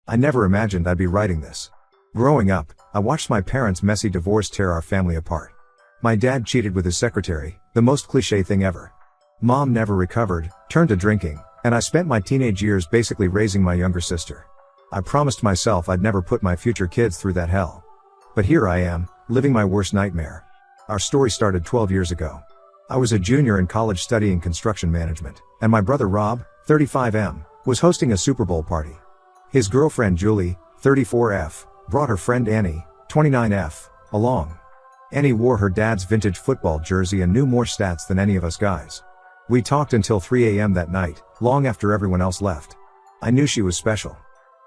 I never imagined I'd be writing this. Growing up, I watched my parents' messy divorce tear our family apart. My dad cheated with his secretary, the most cliché thing ever. Mom never recovered, turned to drinking, and I spent my teenage years basically raising my younger sister. I promised myself I'd never put my future kids through that hell. But here I am, living my worst nightmare. Our story started 12 years ago. I was a junior in college studying construction management, and my brother Rob, 35M, was hosting a Super Bowl party. His girlfriend Julie, 34F, brought her friend Annie, 29F, along. Annie wore her dad's vintage football jersey and knew more stats than any of us guys. We talked until 3 a.m. that night, long after everyone else left. I knew she was special.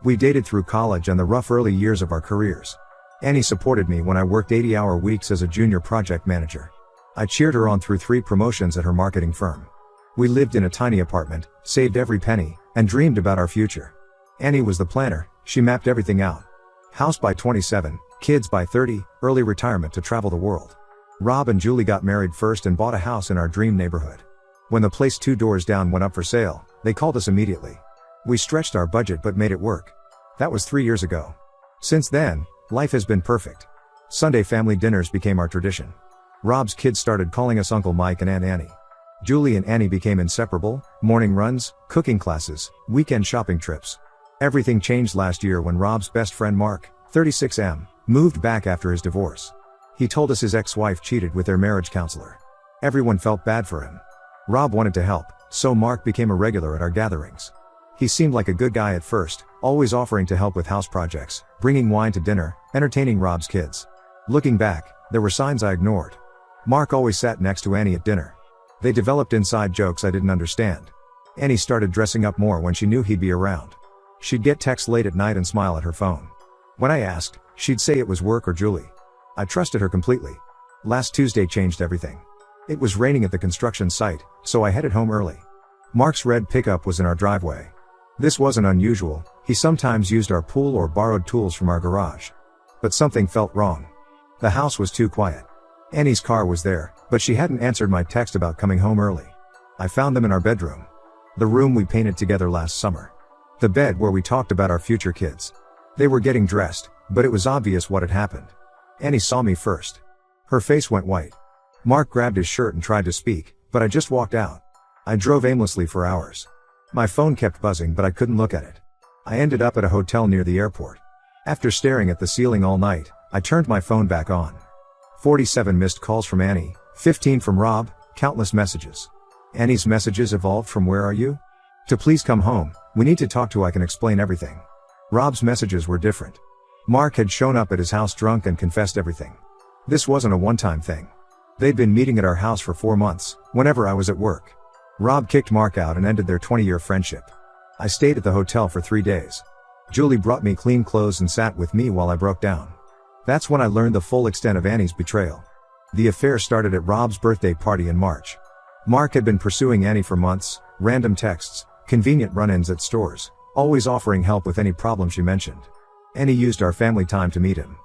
We dated through college and the rough early years of our careers. Annie supported me when I worked 80-hour weeks as a junior project manager. I cheered her on through 3 promotions at her marketing firm. We lived in a tiny apartment, saved every penny, and dreamed about our future. Annie was the planner, she mapped everything out. House by 27, kids by 30, early retirement to travel the world. Rob and Julie got married first and bought a house in our dream neighborhood. When the place 2 doors down went up for sale, they called us immediately. We stretched our budget but made it work. That was 3 years ago. Since then, life has been perfect. Sunday family dinners became our tradition. Rob's kids started calling us Uncle Mike and Aunt Annie. Julie and Annie became inseparable, morning runs, cooking classes, weekend shopping trips. Everything changed last year when Rob's best friend Mark, 36M, moved back after his divorce. He told us his ex-wife cheated with their marriage counselor. Everyone felt bad for him. Rob wanted to help, so Mark became a regular at our gatherings. He seemed like a good guy at first, always offering to help with house projects, bringing wine to dinner, entertaining Rob's kids. Looking back, there were signs I ignored. Mark always sat next to Annie at dinner. They developed inside jokes I didn't understand. Annie started dressing up more when she knew he'd be around. She'd get texts late at night and smile at her phone. When I asked, she'd say it was work or Julie. I trusted her completely. Last Tuesday changed everything. It was raining at the construction site, so I headed home early. Mark's red pickup was in our driveway. This wasn't unusual, he sometimes used our pool or borrowed tools from our garage. But something felt wrong. The house was too quiet. Annie's car was there, but she hadn't answered my text about coming home early. I found them in our bedroom. The room we painted together last summer. The bed where we talked about our future kids. They were getting dressed, but it was obvious what had happened. Annie saw me first. Her face went white. Mark grabbed his shirt and tried to speak, but I just walked out. I drove aimlessly for hours. My phone kept buzzing but I couldn't look at it. I ended up at a hotel near the airport. After staring at the ceiling all night, I turned my phone back on. 47 missed calls from Annie, 15 from Rob, countless messages. Annie's messages evolved from "Where are you?" to "Please come home, we need to talk to I can explain everything." Rob's messages were different. Mark had shown up at his house drunk and confessed everything. This wasn't a one-time thing. They'd been meeting at our house for 4 months, whenever I was at work. Rob kicked Mark out and ended their 20-year friendship. I stayed at the hotel for 3 days. Julie brought me clean clothes and sat with me while I broke down. That's when I learned the full extent of Annie's betrayal. The affair started at Rob's birthday party in March. Mark had been pursuing Annie for months, random texts, convenient run-ins at stores, always offering help with any problem she mentioned. Annie used our family time to meet him.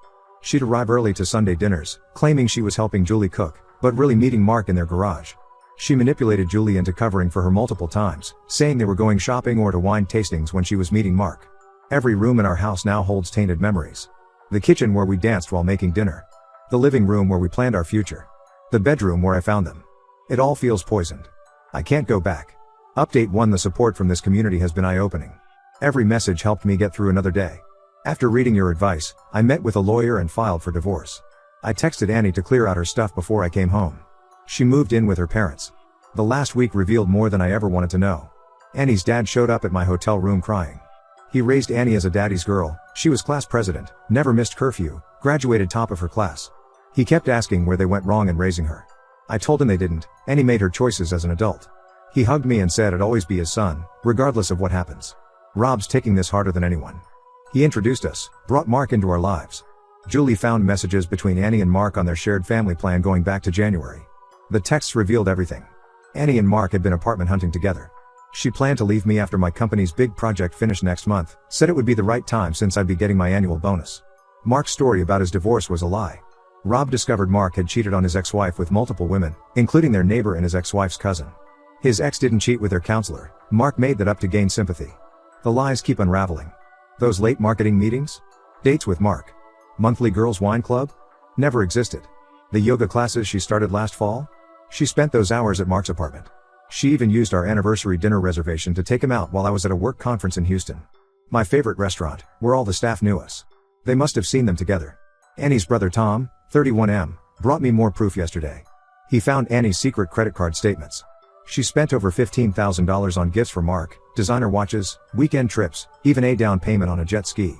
She'd arrive early to Sunday dinners, claiming she was helping Julie cook, but really meeting Mark in their garage. She manipulated Julie into covering for her multiple times, saying they were going shopping or to wine tastings when she was meeting Mark. Every room in our house now holds tainted memories. The kitchen where we danced while making dinner. The living room where we planned our future. The bedroom where I found them. It all feels poisoned. I can't go back. Update 1: The support from this community has been eye-opening. Every message helped me get through another day. After reading your advice, I met with a lawyer and filed for divorce. I texted Annie to clear out her stuff before I came home. She moved in with her parents. The last week revealed more than I ever wanted to know. Annie's dad showed up at my hotel room crying. He raised Annie as a daddy's girl, she was class president, never missed curfew, graduated top of her class. He kept asking where they went wrong in raising her. I told him they didn't, Annie made her choices as an adult. He hugged me and said I'd always be his son, regardless of what happens. Rob's taking this harder than anyone. He introduced us, brought Mark into our lives. Julie found messages between Annie and Mark on their shared family plan going back to January. The texts revealed everything. Annie and Mark had been apartment hunting together. She planned to leave me after my company's big project finished next month, said it would be the right time since I'd be getting my annual bonus. Mark's story about his divorce was a lie. Rob discovered Mark had cheated on his ex-wife with multiple women, including their neighbor and his ex-wife's cousin. His ex didn't cheat with their counselor, Mark made that up to gain sympathy. The lies keep unraveling. Those late marketing meetings? Dates with Mark? Monthly girls' wine club? Never existed. The yoga classes she started last fall? She spent those hours at Mark's apartment. She even used our anniversary dinner reservation to take him out while I was at a work conference in Houston. My favorite restaurant, where all the staff knew us. They must have seen them together. Annie's brother Tom, 31M, brought me more proof yesterday. He found Annie's secret credit card statements. She spent over $15,000 on gifts for Mark, designer watches, weekend trips, even a down payment on a jet ski.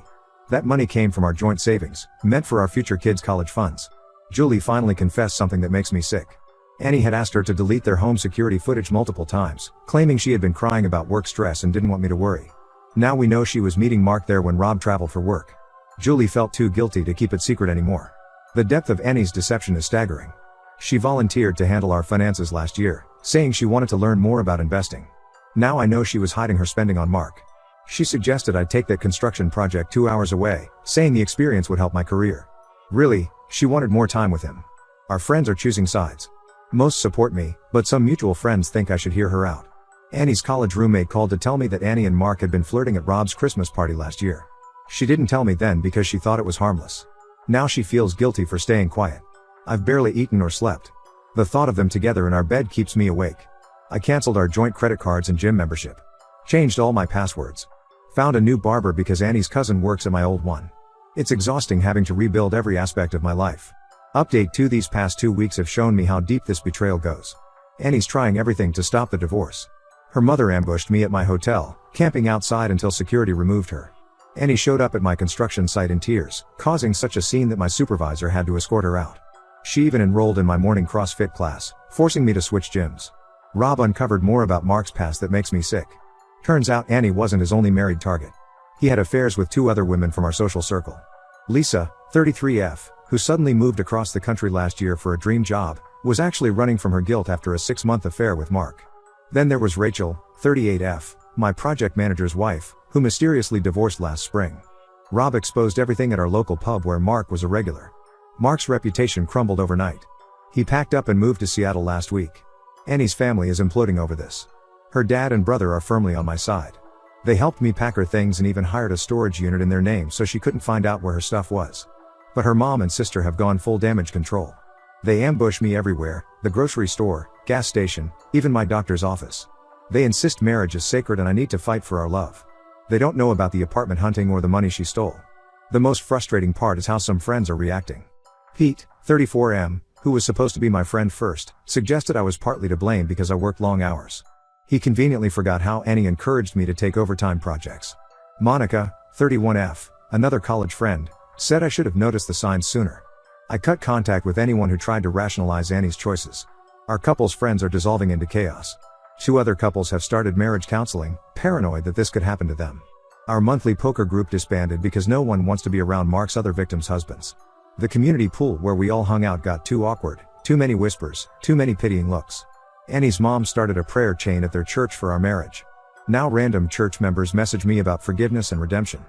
That money came from our joint savings, meant for our future kids' college funds. Julie finally confessed something that makes me sick. Annie had asked her to delete their home security footage multiple times, claiming she had been crying about work stress and didn't want me to worry. Now we know she was meeting Mark there when Rob traveled for work. Julie felt too guilty to keep it secret anymore. The depth of Annie's deception is staggering. She volunteered to handle our finances last year, saying she wanted to learn more about investing. Now I know she was hiding her spending on Mark. She suggested I take that construction project 2 hours away, saying the experience would help my career. Really, she wanted more time with him. Our friends are choosing sides. Most support me, but some mutual friends think I should hear her out. Annie's college roommate called to tell me that Annie and Mark had been flirting at Rob's Christmas party last year. She didn't tell me then because she thought it was harmless. Now she feels guilty for staying quiet. I've barely eaten or slept. The thought of them together in our bed keeps me awake. I canceled our joint credit cards and gym membership. Changed all my passwords. Found a new barber because Annie's cousin works at my old one. It's exhausting having to rebuild every aspect of my life. Update 2: These past 2 weeks have shown me how deep this betrayal goes. Annie's trying everything to stop the divorce. Her mother ambushed me at my hotel, camping outside until security removed her. Annie showed up at my construction site in tears, causing such a scene that my supervisor had to escort her out. She even enrolled in my morning CrossFit class, forcing me to switch gyms. Rob uncovered more about Mark's past that makes me sick. Turns out Annie wasn't his only married target. He had affairs with 2 other women from our social circle. Lisa, 33F, who suddenly moved across the country last year for a dream job, was actually running from her guilt after a 6-month affair with Mark. Then there was Rachel, 38F, my project manager's wife, who mysteriously divorced last spring. Rob exposed everything at our local pub where Mark was a regular. Mark's reputation crumbled overnight. He packed up and moved to Seattle last week. Annie's family is imploding over this. Her dad and brother are firmly on my side. They helped me pack her things and even hired a storage unit in their name so she couldn't find out where her stuff was. But her mom and sister have gone full damage control. They ambush me everywhere, the grocery store, gas station, even my doctor's office. They insist marriage is sacred and I need to fight for our love. They don't know about the apartment hunting or the money she stole. The most frustrating part is how some friends are reacting. Pete, 34M, who was supposed to be my friend first, suggested I was partly to blame because I worked long hours. He conveniently forgot how Annie encouraged me to take overtime projects. Monica, 31F, another college friend, said I should have noticed the signs sooner. I cut contact with anyone who tried to rationalize Annie's choices. Our couple's friends are dissolving into chaos. 2 other couples have started marriage counseling, paranoid that this could happen to them. Our monthly poker group disbanded because no one wants to be around Mark's other victims' husbands. The community pool where we all hung out got too awkward, too many whispers, too many pitying looks. Annie's mom started a prayer chain at their church for our marriage. Now random church members message me about forgiveness and redemption.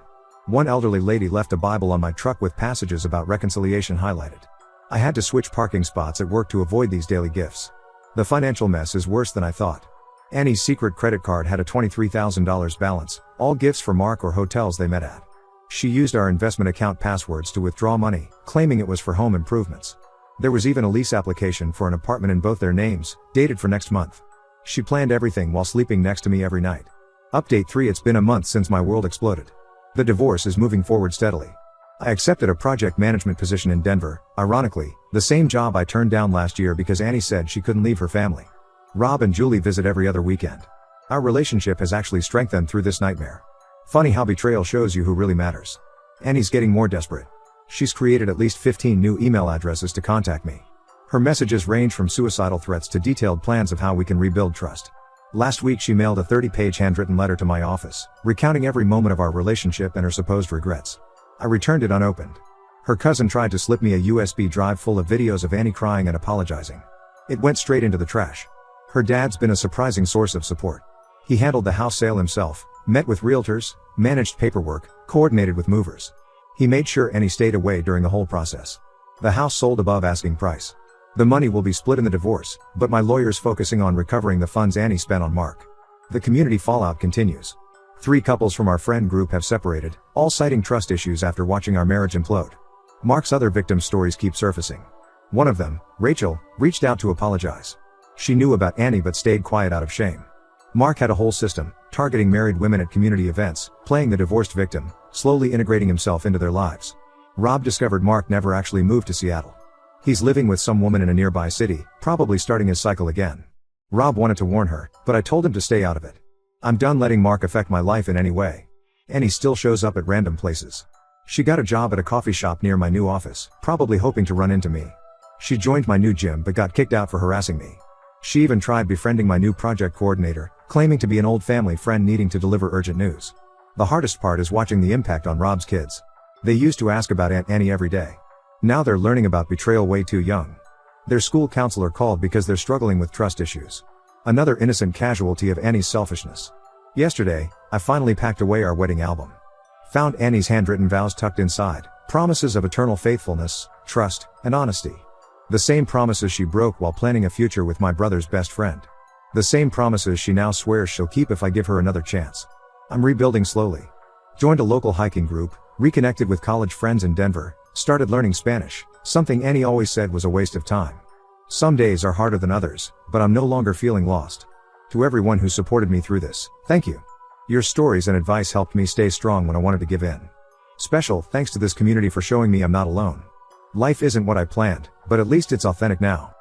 One elderly lady left a Bible on my truck with passages about reconciliation highlighted. I had to switch parking spots at work to avoid these daily gifts. The financial mess is worse than I thought. Annie's secret credit card had a $23,000 balance, all gifts for Mark or hotels they met at. She used our investment account passwords to withdraw money, claiming it was for home improvements. There was even a lease application for an apartment in both their names, dated for next month. She planned everything while sleeping next to me every night. Update 3: It's been a month since my world exploded. The divorce is moving forward steadily. I accepted a project management position in Denver, ironically, the same job I turned down last year because Annie said she couldn't leave her family. Rob and Julie visit every other weekend. Our relationship has actually strengthened through this nightmare. Funny how betrayal shows you who really matters. Annie's getting more desperate. She's created at least 15 new email addresses to contact me. Her messages range from suicidal threats to detailed plans of how we can rebuild trust. Last week she mailed a 30-page handwritten letter to my office, recounting every moment of our relationship and her supposed regrets. I returned it unopened. Her cousin tried to slip me a USB drive full of videos of Annie crying and apologizing. It went straight into the trash. Her dad's been a surprising source of support. He handled the house sale himself, met with realtors, managed paperwork, coordinated with movers. He made sure Annie stayed away during the whole process. The house sold above asking price. The money will be split in the divorce, but my lawyer's focusing on recovering the funds Annie spent on Mark. The community fallout continues. 3 couples from our friend group have separated, all citing trust issues after watching our marriage implode. Mark's other victim stories keep surfacing. One of them, Rachel, reached out to apologize. She knew about Annie but stayed quiet out of shame. Mark had a whole system, targeting married women at community events, playing the divorced victim, slowly integrating himself into their lives. Rob discovered Mark never actually moved to Seattle. He's living with some woman in a nearby city, probably starting his cycle again. Rob wanted to warn her, but I told him to stay out of it. I'm done letting Mark affect my life in any way. Annie still shows up at random places. She got a job at a coffee shop near my new office, probably hoping to run into me. She joined my new gym but got kicked out for harassing me. She even tried befriending my new project coordinator, claiming to be an old family friend needing to deliver urgent news. The hardest part is watching the impact on Rob's kids. They used to ask about Aunt Annie every day. Now they're learning about betrayal way too young. Their school counselor called because they're struggling with trust issues. Another innocent casualty of Annie's selfishness. Yesterday, I finally packed away our wedding album. Found Annie's handwritten vows tucked inside, promises of eternal faithfulness, trust, and honesty. The same promises she broke while planning a future with my brother's best friend. The same promises she now swears she'll keep if I give her another chance. I'm rebuilding slowly. Joined a local hiking group, reconnected with college friends in Denver, started learning Spanish, something Annie always said was a waste of time. Some days are harder than others, but I'm no longer feeling lost. To everyone who supported me through this, thank you. Your stories and advice helped me stay strong when I wanted to give in. Special thanks to this community for showing me I'm not alone. Life isn't what I planned, but at least it's authentic now.